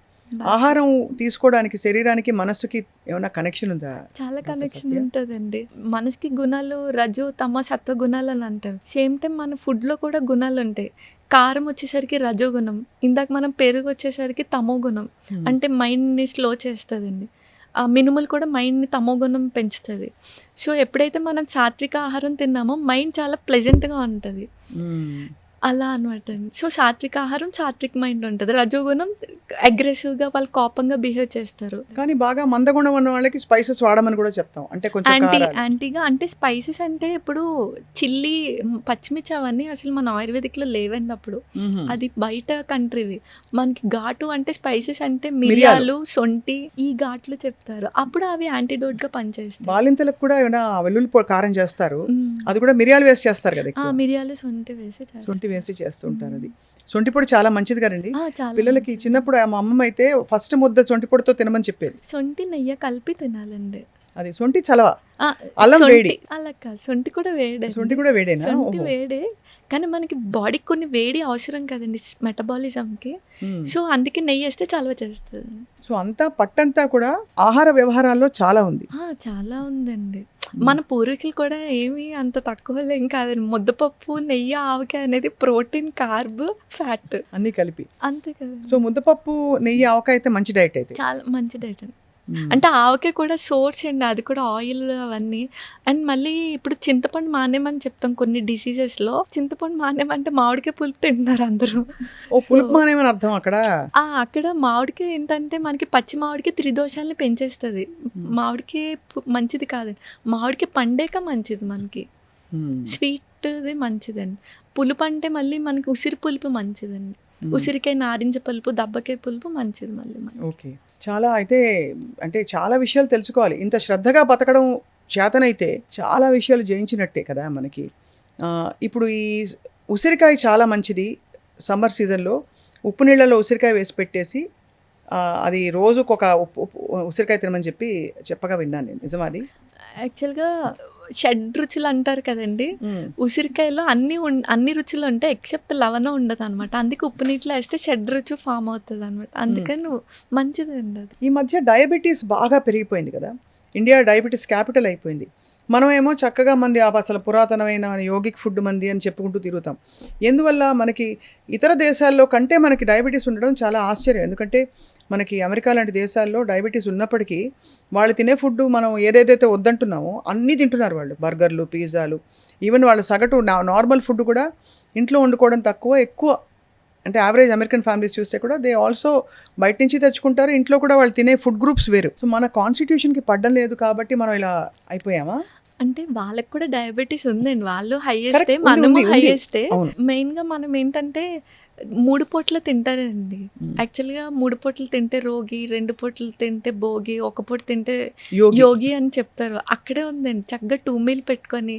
ఆహారం తీసుకోవడానికి శరీరానికి మనస్సుకి ఏమైనా కనెక్షన్ ఉందా? చాలా కనెక్షన్ ఉంటుందండి. మనసుకి గుణాలు రజో తమ సత్వ గుణాలు అని అంటారు. సేమ్ టైం మన ఫుడ్లో కూడా గుణాలు ఉంటాయి. కారం వచ్చేసరికి రజో గుణం, ఇందాక మనం పెరుగు వచ్చేసరికి తమో గుణం, అంటే మైండ్ని స్లో చేస్తుందండి. ఆ మినుములు కూడా మైండ్ని తమో గుణం పెంచుతుంది. సో ఎప్పుడైతే మనం సాత్విక ఆహారం తిన్నామో మైండ్ చాలా ప్లెజెంట్గా ఉంటుంది. అలా అనమాట అండి. సో సాత్విక ఆహారం సాత్విక్ మైండ్ ఉంటుంది, రజోగుణం అగ్రెసివ్గా వాళ్ళు కోపంగా బిహేవ్ చేస్తారు. కానీ బాగా మందగుణం ఉన్న వాళ్ళకి స్పైసెస్ వాడమని కూడా చెప్తాం, అంటే కొంచెం కారాలు. యాంటీగా అంటే స్పైసెస్ అంటే ఇప్పుడు చిల్లీ, పచ్చిమిర్చి అవన్నీ అసలు మన ఆయుర్వేదిక్లో లేవండి అప్పుడు. మ్మ్. అది బయట కంట్రీవి. మనకి ఘాటు అంటే స్పైసెస్ అంటే మిరియాలు, సొంటి, ఈ ఘాట్లు చెప్తారు. అప్పుడు అవి యాంటీడోట్గా పనిచేస్తాయి. బాలింతలకు కూడా ఏమైనా వెల్లుల్లి కారం చేస్తారు, మ్మ్. అది కూడా మిరియాలు వేసి చేస్తారు కదా, ఆ, ఎక్కువ మిరియాలు సొంటి వేసి చేస్తారు. సొంటి వేసి చేస్తూ ఉంటారు. అది సొంటి పొడి చాలా మంచిది కదండి చాలా పిల్లలకి. మంచిది. చిన్నప్పుడు మా అమ్మమ్మ అయితే ఫస్ట్ ముద్ద సొంటి పొడితో తినమని చెప్పేది. సొంటి నెయ్యి కలిపి తినాలండి. అది సొంటి చలవ, ఆ, అల్లం సొంటి వేడి. అలా కాదు, సొంటి కూడా వేడే. సొంటి కూడా వేడేనా? సొంటి ఓహో. వేడే, కానీ మనకి బాడీకి కొన్ని వేడి అవసరం కదండి మెటబాలిజంకి. మ్మ్. సో అందుకే నెయ్యి వేస్తే చలవ చేస్తుంది. సో అంతా పట్టంతా కూడా ఆహార వ్యవహారాల్లో చాలా ఉంది. చాలా ఉందండి. మన పూర్వీకులు కూడా ఏమీ అంత తక్కువ ఏం కాదండి. ముద్దపప్పు, నెయ్యి, ఆవకాయ అనేది ప్రోటీన్, కార్బ్, ఫ్యాట్ అన్నీ కలిపి. అంతే కదా. సో ముద్దపప్పు, నెయ్యి, ఆవకాయ అయితే మంచి డైట్ అయితే. చాలా మంచి డైట్ అండి. మ్మ్. అంటే ఆవకాయ కూడా సోర్స్ అండి, అది కూడా ఆయిల్ అవన్నీ. అండ్ మళ్ళీ ఇప్పుడు చింతపండు మానేమని చెప్తాం కొన్ని డిసీజెస్లో. చింతపండు మానేమంటే మామిడికాయ పులుపు తింటున్నారు అందరూ. ఓ పులుపు మానేమని అర్థం అక్కడ. అక్కడ మామిడికాయ ఏంటంటే మనకి పచ్చి మామిడికాయ త్రిదోషాలని పెంచేస్తుంది. మామిడికాయ మంచిది కాదండి, మామిడికాయ పండేక మంచిది మనకి. మ్మ్. స్వీట్ది మంచిదండి. పులుపు అంటే మళ్ళీ మనకి ఉసిరి పులుపు మంచిదండి. ఉసిరికాయ, నారింజ పులుపు, దబ్బకాయ పులుపు మంచిది మళ్ళీ మనకి. ఓకే. చాలా అయితే అంటే చాలా విషయాలు తెలుసుకోవాలి. ఇంత శ్రద్ధగా బతకడం చేతనైతే చాలా విషయాలు జయించినట్టే కదా మనకి. ఇప్పుడు ఈ ఉసిరికాయ చాలా మంచిది. సమ్మర్ సీజన్లో ఉప్పు నీళ్ళలో ఉసిరికాయ వేసి పెట్టేసి అది రోజుకొక ఉసిరికాయ తినమని చెప్పగా విన్నాను నేను. నిజమా అది? యాక్చువల్గా షడ్ రుచులు అంటారు కదండి, ఉసిరికాయలో అన్ని రుచులు ఉంటాయి ఎక్సెప్ట్ లవణం ఉండదు అనమాట. అందుకే ఉప్పు నీటిలో వేస్తే షడ్ రుచి ఫామ్ అవుతుంది అనమాట. అందుకని మంచిదండి అది. ఈ మధ్య డయాబెటీస్ బాగా పెరిగిపోయింది కదా, ఇండియా డయాబెటీస్ క్యాపిటల్ అయిపోయింది. మనమేమో చక్కగా మంది అసలు పురాతనమైన యోగిక్ ఫుడ్ మంది అని చెప్పుకుంటూ తిరుగుతాం. ఎందువల్ల మనకి ఇతర దేశాల్లో కంటే మనకి డయాబెటీస్ ఉండడం చాలా ఆశ్చర్యం. ఎందుకంటే మనకి అమెరికా లాంటి దేశాల్లో డయాబెటీస్ ఉన్నప్పటికీ వాళ్ళు తినే ఫుడ్ మనం ఏదైతే వద్దంటున్నామో అన్నీ తింటున్నారు వాళ్ళు. బర్గర్లు, పిజ్జాలు, ఈవెన్ వాళ్ళ సగటు నార్మల్ ఫుడ్ కూడా ఇంట్లో వండుకోవడం ఎక్కువ. అంటే యావరేజ్ అమెరికన్ ఫ్యామిలీస్ చూస్తే కూడా దే ఆల్సో బయట నుంచి తెచ్చుకుంటారు, ఇంట్లో కూడా వాళ్ళు తినే ఫుడ్ గ్రూప్స్ వేరు. సో మన కాన్స్టిట్యూషన్కి పడ్డం లేదు కాబట్టి మనం ఇలా అయిపోయామా? అంటే వాళ్ళకి కూడా డయాబెటీస్ ఉందండి, వాళ్ళు హైయెస్టే, Correct, మనము ఉంది. హైయెస్టే. అవును. మెయిన్గా మనం ఏంటంటే 3 పూటలు తింటారండి. యాక్చువల్గా 3 పూటలు తింటే రోగి, 2 పూటలు తింటే భోగి, 1 పూట తింటే యోగి అని చెప్తారు. అక్కడే ఉందండి. చక్కగా 2 మీల్ పెట్టుకొని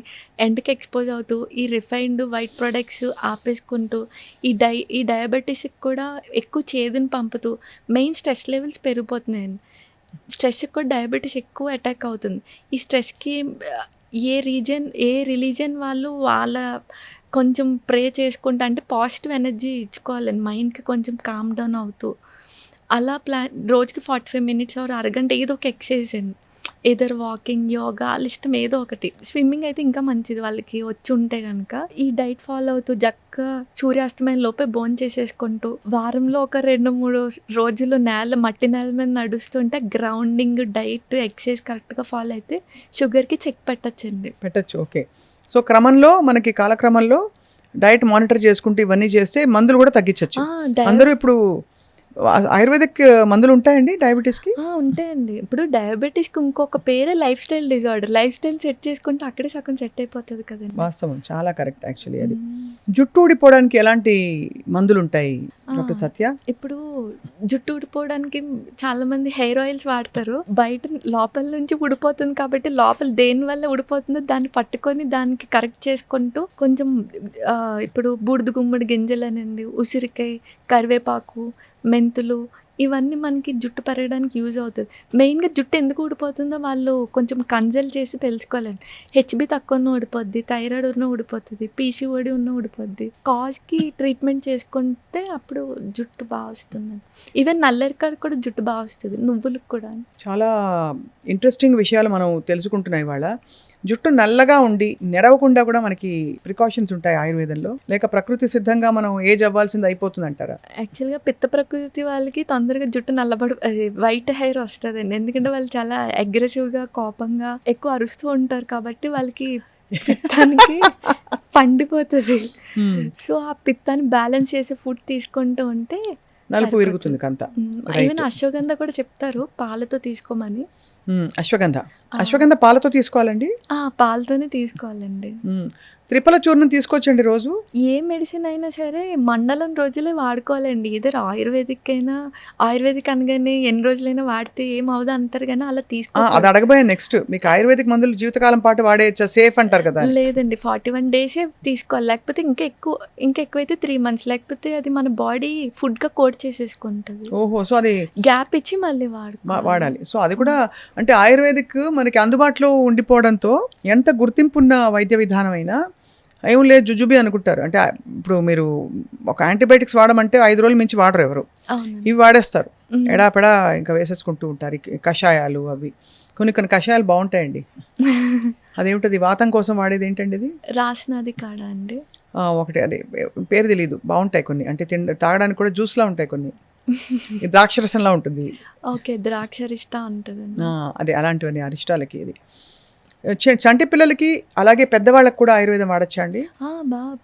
ఎండకి ఎక్స్పోజ్ అవుతూ ఈ రిఫైన్డ్ వైట్ ప్రొడక్ట్స్ ఆపేసుకుంటూ ఈ డయాబెటీస్కి కూడా ఎక్కువ చేదుని పంపుతూ మెయిన్ స్ట్రెస్ లెవెల్స్ పెరిగిపోతున్నాయండి. స్ట్రెస్కి కూడా డయాబెటీస్ ఎక్కువ అటాక్ అవుతుంది. ఈ స్ట్రెస్కి ఏ రిలీజన్ వాళ్ళు వాళ్ళ కొంచెం ప్రే చేసుకుంటా, అంటే పాజిటివ్ ఎనర్జీ ఇచ్చుకోవాలండి మైండ్కి, కొంచెం కామ్ డౌన్ అవుతూ అలా రోజుకి 45 మినిట్స్ ఆర్ అరగంట ఏదో ఒక ఎక్సర్సైజ్ అండి. ఏదర్ వాకింగ్, యోగా, వాళ్ళ ఇష్టం ఏదో ఒకటి. స్విమ్మింగ్ అయితే ఇంకా మంచిది వాళ్ళకి వచ్చి ఉంటే కనుక. ఈ డైట్ ఫాలో అవుతూ చక్కగా సూర్యాస్తమయం లోపే భోజనం చేసేసుకుంటూ వారంలో ఒక 2-3 రోజులు మట్టి నేల మీద నడుస్తుంటే గ్రౌండింగ్, డైట్, ఎక్సర్సైజ్ కరెక్ట్గా ఫాలో అయితే షుగర్కి చెక్ పెట్టచ్చు. ఓకే. సో క్రమంలో మనకి కాలక్రమంలో డైట్ మానిటర్ చేసుకుంటూ ఇవన్నీ చేస్తే మందులు కూడా తగ్గించవచ్చు. అందరూ ఇప్పుడు ఆయుర్వేదిక్ మందులు ఉంటాయండి డయాబెటీస్కి? ఉంటాయండి. ఇప్పుడు డయాబెటీస్కి ఇంకొక పేరే life style disorder. Life style set చేసుకుంటే అక్కడే సగం సెట్ అయిపోతుంది కదండి. వాస్తవం, చాలా కరెక్ట్ యాక్చువల్లీ. అది జుట్టు ఊడిపోవడానికి ఎలాంటి మందులు ఉంటాయి డాక్టర్ సత్య? ఇప్పుడు జుట్టు ఊడిపోవడానికి చాలా మంది హెయిర్ ఆయిల్స్ వాడతారు. బయట లోపల నుంచి ఊడిపోతుంది కాబట్టి లోపల దేని వల్ల ఊడిపోతుందో దాన్ని పట్టుకొని దానికి కరెక్ట్ చేసుకుంటూ కొంచెం ఇప్పుడు బూడిద గుమ్మడి గింజలనండి, ఉసిరికాయ, కరివేపాకు, మెంతులు, ఇవన్నీ మనకి జుట్టు పెరగడానికి యూజ్ అవుతుంది. మెయిన్గా జుట్టు ఎందుకు ఊడిపోతుందో వాళ్ళు కొంచెం కన్సల్ట్ చేసి తెలుసుకోవాలండి. హెచ్బి తక్కువ ఉన్న ఊడిపోద్ది, థైరాయిడ్ ఉన్న ఊడిపోతుంది, పీసీఓడి ఉన్న ఊడిపోద్ది. కాజ్కి ట్రీట్మెంట్ చేసుకుంటే అప్పుడు జుట్టు బాగా వస్తుంది. ఈవెన్ నల్లరికాడు కూడా జుట్టు బాగా వస్తుంది, నువ్వులకు కూడా. చాలా ఇంట్రెస్టింగ్ విషయాలు మనం తెలుసుకుంటున్నాయి ఇవాళ. జుట్టు నల్లగా ఉండి నెరవకుండా కూడా మనకి ప్రికాషన్స్ ఉంటాయి ఆయుర్వేదంలో, లేక ప్రకృతి సిద్ధంగా మనం ఏజ్ అవ్వాల్సింది అయిపోతుంది అంటారా? యాక్చువల్గా పిత్త ప్రకృతి వాళ్ళకి తొందరగా జుట్టు వైట్ హెయిర్ వస్తుందండి. ఎందుకంటే వాళ్ళు చాలా అగ్రెసివ్గా, కోపంగా ఎక్కువ అరుస్తూ ఉంటారు కాబట్టి వాళ్ళకి పిత్తానికి పండిపోతుంది. సో ఆ పిత్తాన్ని బ్యాలెన్స్ చేసే ఫుడ్ తీసుకుంటూ ఉంటే నలుపు విరుగుతుంది కంత. ఈవెన్ అశ్వగంధ కూడా చెప్తారు పాలతో తీసుకోమని. అశ్వగంధ పాలతో తీసుకోవాలండి? పాలతోనే తీసుకోవాలండి. త్రిఫల చూర్ణం తీసుకోవచ్చండి రోజు? ఏ మెడిసిన్ అయినా సరే మండలం రోజులే వాడుకోవాలండి. ఇద్దరు ఆయుర్వేదిక్ అయినా, ఆయుర్వేదిక్ అనగానే ఎన్ని రోజులైనా వాడితే ఏమవుదా అంటారు కానీ అలా అది అడగబోయాను నెక్స్ట్. మీకు ఆయుర్వేదిక్ మందులు జీవితకాలం పాటు వాడేయచ్చా, సేఫ్ అంటారు కదా? లేదండి, 41 days తీసుకోవాలి. లేకపోతే ఇంకా ఎక్కువైతే 3 months, లేకపోతే అది మన బాడీ ఫుడ్గా కోట్ చేసేసుకుంటుంది. ఓహో, సో అది గ్యాప్ ఇచ్చి మళ్ళీ వాడాలి. సో అది కూడా అంటే ఆయుర్వేదిక్ మనకి అందుబాటులో ఉండిపోవడంతో ఎంత గుర్తింపు ఉన్న వైద్య విధానం అయినా ఏం లేదు జుజుబి అనుకుంటారు. అంటే ఇప్పుడు మీరు ఒక యాంటీబయాటిక్స్ వాడమంటే 5 రోజులు మించి వాడరు ఎవరు. ఇవి వాడేస్తారు, ఎడాపెడా ఇంకా వేసేసుకుంటూ ఉంటారు. కషాయాలు అవి కొన్ని కషాయాలు బాగుంటాయండి. అదేమిటది వాతం కోసం వాడేది ఏంటండి అది? రాసినది కాడా అండి ఒకటి, అదే పేరు తెలీదు, బాగుంటాయి కొన్ని. అంటే తాగడానికి కూడా జ్యూస్లా ఉంటాయి కొన్ని, ద్రాక్షరసంలా ఉంటుంది. ఓకే, ద్రాక్షరిష్ట ఉంటుంది. అదే అలాంటివన్నీ అరిష్టాలకి. ఇది చంటి పిల్లలకి అలాగే పెద్దవాళ్ళకి కూడా ఆయుర్వేదం వాడచ్చా అండి?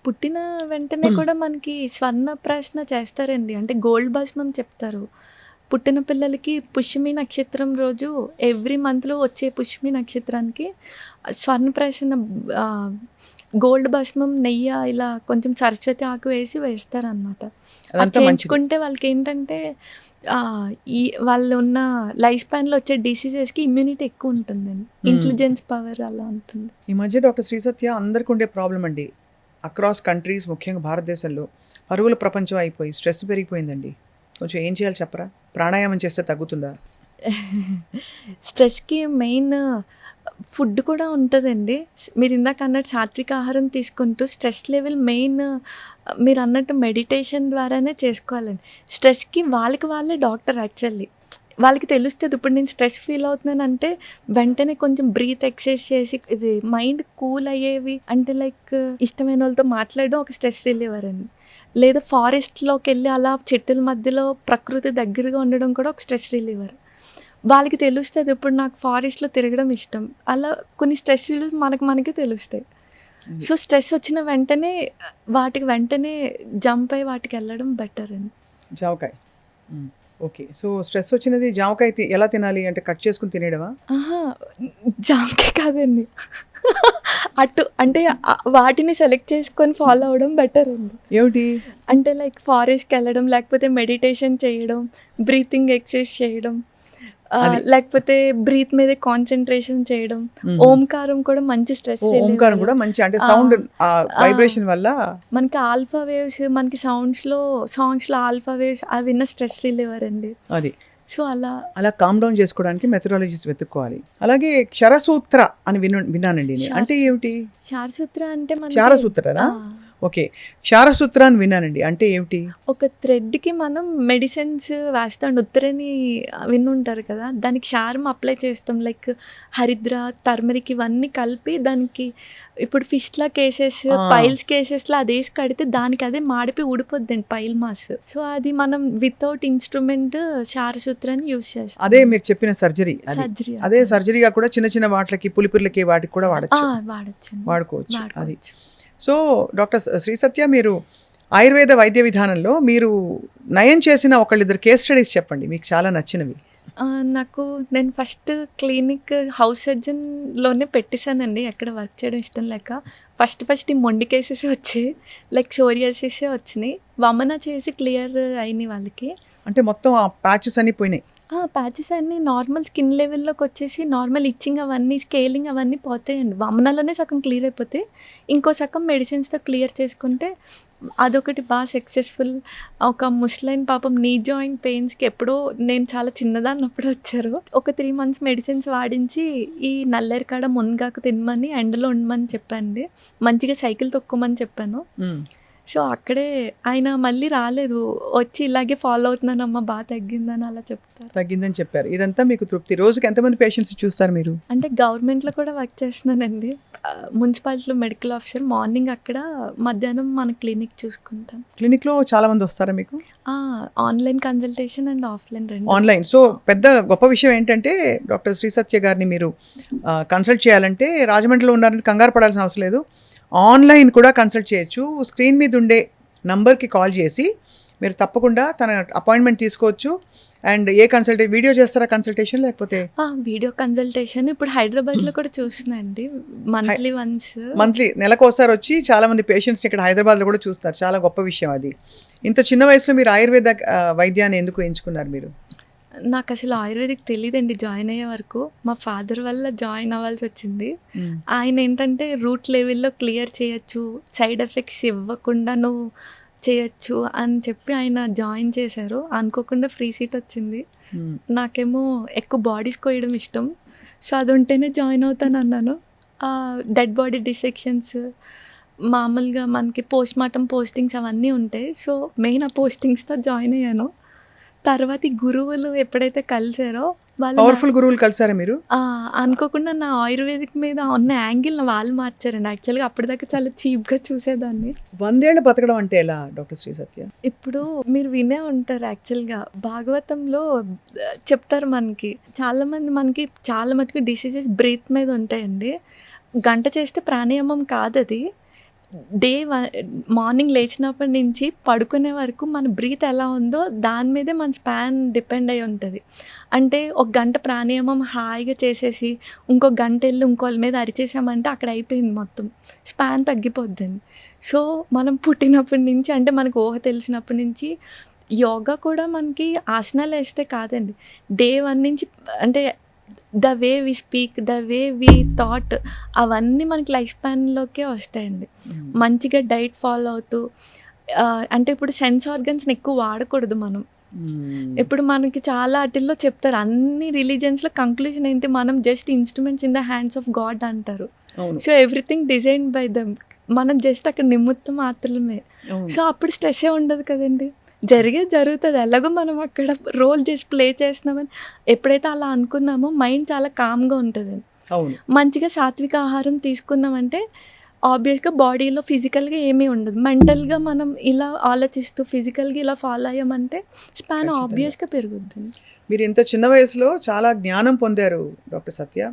పుట్టిన వెంటనే కూడా మనకి స్వర్ణ ప్రశ్న చేస్తారండి, అంటే గోల్డ్ భస్మం చెప్తారు. పుట్టిన పిల్లలకి పుష్యమి నక్షత్రం రోజు ఎవ్రీ మంత్లో వచ్చే పుష్యమి నక్షత్రానికి స్వర్ణ ప్రశ్న గోల్డ్ భస్మం నెయ్యి ఇలా కొంచెం సరస్వతి ఆకు వేస్తారనమాట. అది చేయించుకుంటే వాళ్ళకి ఏంటంటే వాళ్ళు ఉన్న లైఫ్ స్పాన్లో వచ్చే డిసీజెస్కి ఇమ్యూనిటీ ఎక్కువ ఉంటుందండి, ఇంటెలిజెన్స్ పవర్ అలా ఉంటుంది. ఈ మధ్య డాక్టర్ శ్రీ సత్య అందరికి ఉండే ప్రాబ్లం అండి, అక్రాస్ కంట్రీస్ ముఖ్యంగా భారతదేశంలో పరుగుల ప్రపంచం అయిపోయి స్ట్రెస్ పెరిగిపోయిందండి. కొంచెం ఏం చేయాలి చెప్పరా? ప్రాణాయామం చేస్తే తగ్గుతుందా? స్ట్రెస్కి మెయిన్ ఫుడ్ కూడా ఉంటుందండి. మీరు ఇందాక అన్నట్టు సాత్విక ఆహారం తీసుకుంటూ స్ట్రెస్ లెవెల్ మెయిన్ మీరు అన్నట్టు మెడిటేషన్ ద్వారానే చేసుకోవాలండి. స్ట్రెస్కి వాళ్ళే డాక్టర్. యాక్చువల్లీ వాళ్ళకి తెలుస్తుంది, ఇప్పుడు నేను స్ట్రెస్ ఫీల్ అవుతున్నాను అంటే వెంటనే కొంచెం బ్రీత్ ఎక్సర్సైజ్ చేసి ఇది మైండ్ కూల్ అయ్యేవి, అంటే లైక్ ఇష్టమైన వాళ్ళతో మాట్లాడడం ఒక స్ట్రెస్ రిలీవర్ అండి. లేదా ఫారెస్ట్లోకి వెళ్ళి అలా చెట్టుల మధ్యలో ప్రకృతి దగ్గరగా ఉండడం కూడా ఒక స్ట్రెస్ రిలీవర్. వాళ్ళకి తెలుస్తుంది, ఇప్పుడు నాకు ఫారెస్ట్లో తిరగడం ఇష్టం, అలా కొన్ని స్ట్రెస్ రిలీవ్ మనకి తెలుస్తాయి. సో స్ట్రెస్ వచ్చిన వెంటనే వెంటనే జంప్ అయ్యి వాటికి వెళ్ళడం బెటర్ అండి. జామకాయ, ఓకే. సో స్ట్రెస్ వచ్చినది జామకాయ ఎలా తినాలి అంటే కట్ చేసుకుని తినేయడమా? జామకాయ కాదండి, అటు అంటే వాటిని సెలెక్ట్ చేసుకొని ఫాలో అవ్వడం బెటర్ అండి. ఏమిటి అంటే లైక్ ఫారెస్ట్కి వెళ్ళడం, లేకపోతే మెడిటేషన్ చేయడం, బ్రీతింగ్ ఎక్సర్సైజ్ చేయడం, లేకపోతే బ్రీత్ మీద కాన్సన్ట్రేషన్ చేయడం. ఓంకారం కూడా మంచి స్ట్రెస్. ఓంకారం కూడా మంచి, అంటే సౌండ్ వైబ్రేషన్ వల్ల మనకి ఆల్ఫా వేవ్స్, మనకి సాంగ్స్లో ఆల్ఫా వేవ్స్ అవి విన్న స్ట్రెస్ రిలీవర్ అండి. అది సో అలా కామ్ డౌన్ చేసుకోవడానికి మెథడాలజీస్ వెతుక్కోవాలి. అలాగే క్షరసూత్ర అని విన్నానండి. అంటే ఏమిటి క్షారసూత్ర? అంటే క్షారసూత్రనా? ఓకే, క్షారసూత్ర అని విన్నానండి. అంటే ఏమిటి? ఒక థ్రెడ్కి మనం మెడిసిన్స్ వేస్తాం, ఉత్తరని వినుంటారు కదా, దానికి క్షారం అప్లై చేస్తాం. లైక్ హరిద్ర, టర్మరిక్ ఇవన్నీ కలిపి దానికి ఇప్పుడు ఫిష్లా కేసెస్, పైల్స్ కేసెస్లో అది వేసి కడితే దానికి అదే మాడిపోయి ఊడిపోద్దండి పైల్ మాస్. సో అది మనం వితౌట్ ఇన్స్ట్రుమెంట్ క్షారసూత్రాన్ని యూజ్ చేస్తాం. అదే మీరు చెప్పిన సర్జరీ. అదే సర్జరీగా కూడా చిన్న చిన్న వాటికి పులిపిర్లకి వాటికి కూడా వాడుకోవచ్చు. అది. సో డాక్టర్ శ్రీ సత్య, మీరు ఆయుర్వేద వైద్య విధానంలో మీరు నయం చేసిన ఒకళ్ళిద్దరు కేస్ స్టడీస్ చెప్పండి, మీకు చాలా నచ్చినవి. నేను ఫస్ట్ క్లినిక్ హౌస్ సర్జన్లోనే పెట్టేశానండి, ఎక్కడ వర్క్ చేయడం ఇష్టం లేక. ఫస్ట్ ఈ మొండి కేసెస్ వచ్చాయి, లైక్ సోరియాసిస్ వచ్చినాయి. వమన చేసి క్లియర్ అయినాయి వాళ్ళకి. అంటే మొత్తం ఆ ప్యాచెస్ అన్నీ పోయినాయి? ప్యాచెస్ అన్నీ నార్మల్ స్కిన్ లెవెల్లోకి వచ్చేసి నార్మల్ ఇచ్చింగ్ అవన్నీ, స్కేలింగ్ అవన్నీ పోతాయండి. వమనలోనే సగం క్లియర్ అయిపోతే ఇంకో సగం మెడిసిన్స్తో క్లియర్ చేసుకుంటే అదొకటి బాగా సక్సెస్ఫుల్. ఒక ముస్లైన్ పాపం నీ జాయింట్ పెయిన్స్కి ఎప్పుడో నేను చాలా చిన్నదాన్నప్పుడు వచ్చారు. ఒక 3 months మెడిసిన్స్ వాడించి ఈ నల్లేరు కాడ మునగాకు తినమని, ఎండలో ఉండమని చెప్పండి, మంచిగా సైకిల్ తొక్కమని చెప్పాను. సో అక్కడే ఆయన మళ్ళీ రాలేదు, వచ్చి ఇలాగే ఫాలో అవుతున్నానమ్మా బాగా తగ్గిందని అలా తగ్గిందని చెప్పారు. ఇదంతా మీకు తృప్తి. రోజుకి ఎంతమంది పేషెంట్స్ చూస్తారు మీరు? అంటే గవర్నమెంట్లో కూడా వర్క్ చేస్తున్నానండి, మున్సిపాలిటీలో మెడికల్ ఆఫీసర్. మార్నింగ్ అక్కడ, మధ్యాహ్నం మన క్లినిక్ చూసుకుంటాం. క్లినిక్లో చాలా మంది వస్తారా మీకు? ఆన్లైన్ కన్సల్టేషన్ అండ్ ఆఫ్లైన్ రెండు. ఆన్లైన్. సో పెద్ద గొప్ప విషయం ఏంటంటే డాక్టర్ శ్రీ సత్య గారిని మీరు కన్సల్ట్ చేయాలంటే రాజమండ్రిలో ఉన్నారని కంగారు పడాల్సిన అవసరం లేదు. ఆన్లైన్ కూడా కన్సల్ట్ చేయొచ్చు. స్క్రీన్ మీద ఉండే నంబర్కి కాల్ చేసి మీరు తప్పకుండా తన అపాయింట్మెంట్ తీసుకోవచ్చు. అండ్ ఏ వీడియో చేస్తారా కన్సల్టేషన్, లేకపోతే వీడియో కన్సల్టేషన్ ఇప్పుడు హైదరాబాద్లో కూడా చూస్తున్నాండి, మంత్లీ వన్స్. మంత్లీ నెలకోసారి వచ్చి చాలామంది పేషెంట్స్ని ఇక్కడ హైదరాబాద్లో కూడా చూస్తారు. చాలా గొప్ప విషయం అది. ఇంత చిన్న వయసులో మీరు ఆయుర్వేద వైద్యాన్ని ఎందుకు ఎంచుకున్నారు మీరు? నాకు అసలు ఆయుర్వేదిక్ తెలియదండి జాయిన్ అయ్యే వరకు. మా ఫాదర్ వల్ల జాయిన్ అవ్వాల్సి వచ్చింది. ఆయన ఏంటంటే రూట్ లెవెల్లో క్లియర్ చేయొచ్చు, సైడ్ ఎఫెక్ట్స్ ఇవ్వకుండా నువ్వు చేయొచ్చు అని చెప్పి ఆయన జాయిన్ చేశారు. అనుకోకుండా ఫ్రీ సీట్ వచ్చింది. నాకేమో ఎక్కువ బాడీస్ కోయడం ఇష్టం. సో అది ఉంటేనే జాయిన్ అవుతాను అన్నాను. డెడ్ బాడీ డిసెక్షన్స్, మామూలుగా మనకి పోస్ట్ మార్టం పోస్టింగ్స్ అవన్నీ ఉంటాయి. సో మెయిన్ ఆ పోస్టింగ్స్తో జాయిన్ అయ్యాను. తర్వాత ఈ గురువులు ఎప్పుడైతే కలిసారో వాళ్ళు పవర్ఫుల్ గురువులు కలిసారా మీరు? అనుకోకుండా నా ఆయుర్వేదిక్ మీద ఉన్న యాంగిల్ వాళ్ళు మార్చారండి. యాక్చువల్గా అప్పటిదాకా చాలా చీప్గా చూసేదాన్ని. 100 ఏళ్ళు బతకడం అంటే ఎలా డాక్టర్ శ్రీ సత్య? ఇప్పుడు మీరు వినే ఉంటారు, యాక్చువల్గా భాగవతంలో చెప్తారు మనకి చాలామంది, మనకి చాలా మటుకు డిసీజెస్ బ్రీత్ మీద ఉంటాయండి. గంట చేస్తే ప్రాణాయామం కాదు అది. మార్నింగ్ లేచినప్పటి నుంచి పడుకునే వరకు మన బ్రీత్ ఎలా ఉందో దాని మీదే మన స్పాన్ డిపెండ్ అయి ఉంటుంది. అంటే ఒక గంట ప్రాణాయామం హాయిగా చేసేసి ఇంకో గంట వెళ్ళి ఇంకోళ్ళ మీద అరిచేసామంటే అక్కడ అయిపోయింది, మొత్తం స్పాన్ తగ్గిపోద్దండి. సో మనం పుట్టినప్పటి నుంచి, అంటే మనకు ఊహ తెలిసినప్పటి నుంచి యోగా కూడా మనకి ఆసనాలు వేస్తే కాదండి, డే 1 నుంచి, అంటే the way we speak, the way we thought, అవన్నీ మనకి లైఫ్ స్పాన్లోకే వస్తాయండి. మంచిగా డైట్ ఫాలో అవుతూ, అంటే ఇప్పుడు సెన్స్ ఆర్గన్స్ని ఎక్కువ వాడకూడదు మనం. ఇప్పుడు మనకి చాలా వాటిల్లో చెప్తారు, అన్ని రిలీజియన్స్లో కంక్లూజన్ ఏంటి, మనం just instruments in the hands of God అంటారు. So everything design by them, మనం జస్ట్ అక్కడ నిమిత్తం మాత్రమే. సో అప్పుడు స్ట్రెస్సే ఉండదు కదండి, జరుగుతుంది. ఎలాగో మనం అక్కడ రోల్ చేసి ప్లే చేస్తున్నామని ఎప్పుడైతే అలా అనుకున్నామో మైండ్ చాలా కామ్గా ఉంటుంది. మంచిగా సాత్విక ఆహారం తీసుకున్నామంటే ఆబ్వియస్గా బాడీలో ఫిజికల్గా ఏమీ ఉండదు. మెంటల్గా మనం ఇలా ఆలోచిస్తూ ఫిజికల్గా ఇలా ఫాలో అయ్యామంటే స్పాన్ ఆబ్వియస్గా పెరుగుద్ది. మీరు ఇంత చిన్న వయసులో చాలా జ్ఞానం పొందారు డాక్టర్ సత్య,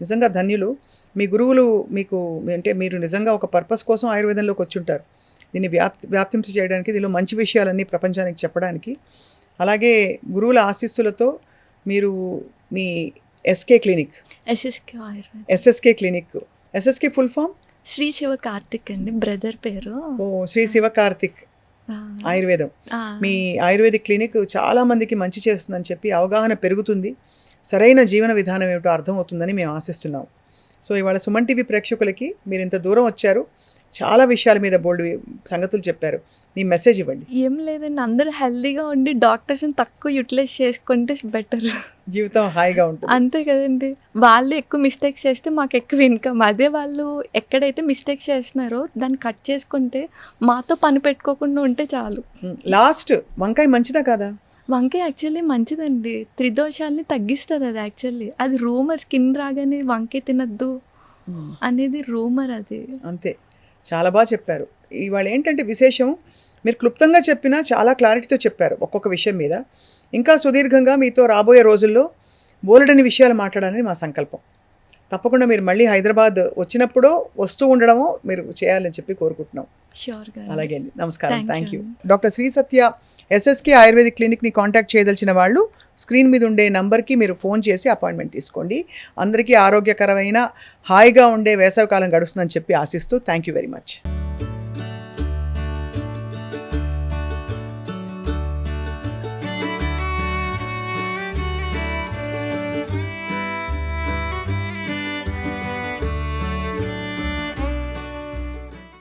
నిజంగా ధన్యులు. మీ గురువులు మీకు, అంటే మీరు నిజంగా ఒక పర్పస్ కోసం ఆయుర్వేదంలోకి వచ్చి ఉంటారు, దీన్ని వ్యాప్తించి చేయడానికి, దీనిలో మంచి విషయాలన్నీ ప్రపంచానికి చెప్పడానికి. అలాగే గురువుల ఆశీస్సులతో మీరు మీ SK clinic, SSK clinic, SSK full form Shri Siva Karthik అండి, బ్రదర్ పేరు. శ్రీ శివ కార్తిక్ ఆయుర్వేదం. మీ ఆయుర్వేదిక్ క్లినిక్ చాలా మందికి మంచి చేస్తుందని చెప్పి అవగాహన పెరుగుతుంది, సరైన జీవన విధానం ఏమిటో అర్థమవుతుందని మేము ఆశిస్తున్నాం. సో ఇవాళ సుమన్ టీవీ ప్రేక్షకులకి మీరు ఇంత దూరం వచ్చారు, చాలా విషయాల మీద బోల్డ్ సంగతులు చెప్పారు, మీ మెసేజ్ ఇవ్వండి. ఏం లేదండి, అందరూ హెల్దీగా ఉండి డాక్టర్స్ని తక్కువ యూటిలైజ్ చేసుకుంటే బెటర్, జీవితం హాయిగా ఉంటుంది. అంతే కదండి. వాళ్ళు ఎక్కువ మిస్టేక్స్ చేస్తే మాకు ఎక్కువ ఇన్కమ్, అదే వాళ్ళు ఎక్కడైతే మిస్టేక్స్ చేస్తున్నారో దాన్ని కట్ చేసుకుంటే మాతో పని పెట్టుకోకుండా ఉంటే చాలు. లాస్ట్, వంకాయ మంచిదా కాదా? వంకాయ యాక్చువల్లీ మంచిదండి, త్రిదోషాలని తగ్గిస్తుంది అది. యాక్చువల్లీ అది రూమర్, స్కిన్ రాగానే వంకాయ తినద్దు అనేది రూమర్ అది. అంతే, చాలా బాగా చెప్పారు. ఇవాళ ఏంటంటే విశేషం, మీరు క్లుప్తంగా చెప్పినా చాలా క్లారిటీతో చెప్పారు ఒక్కొక్క విషయం మీద. ఇంకా సుదీర్ఘంగా మీతో రాబోయే రోజుల్లో బోలెడని విషయాలు మాట్లాడాలని మా సంకల్పం. తప్పకుండా మీరు మళ్ళీ హైదరాబాద్ వచ్చినప్పుడు వస్తూ ఉండడమో మీరు చేయాలని చెప్పి కోరుకుంటున్నాం. షూర్గా. అలాగే అండి, నమస్కారం, thank you. Doctor Shri Satya SSK ayurvedic క్లినిక్ని కాంటాక్ట్ చేయదలిచిన వాళ్ళు స్క్రీన్ మీద ఉండే నంబర్కి మీరు ఫోన్ చేసి అపాయింట్మెంట్ తీసుకోండి. అందరికీ ఆరోగ్యకరమైన హాయిగా ఉండే వేసవికాలం గడుస్తుందని చెప్పి ఆశిస్తూ థ్యాంక్ యూ వెరీ మచ్.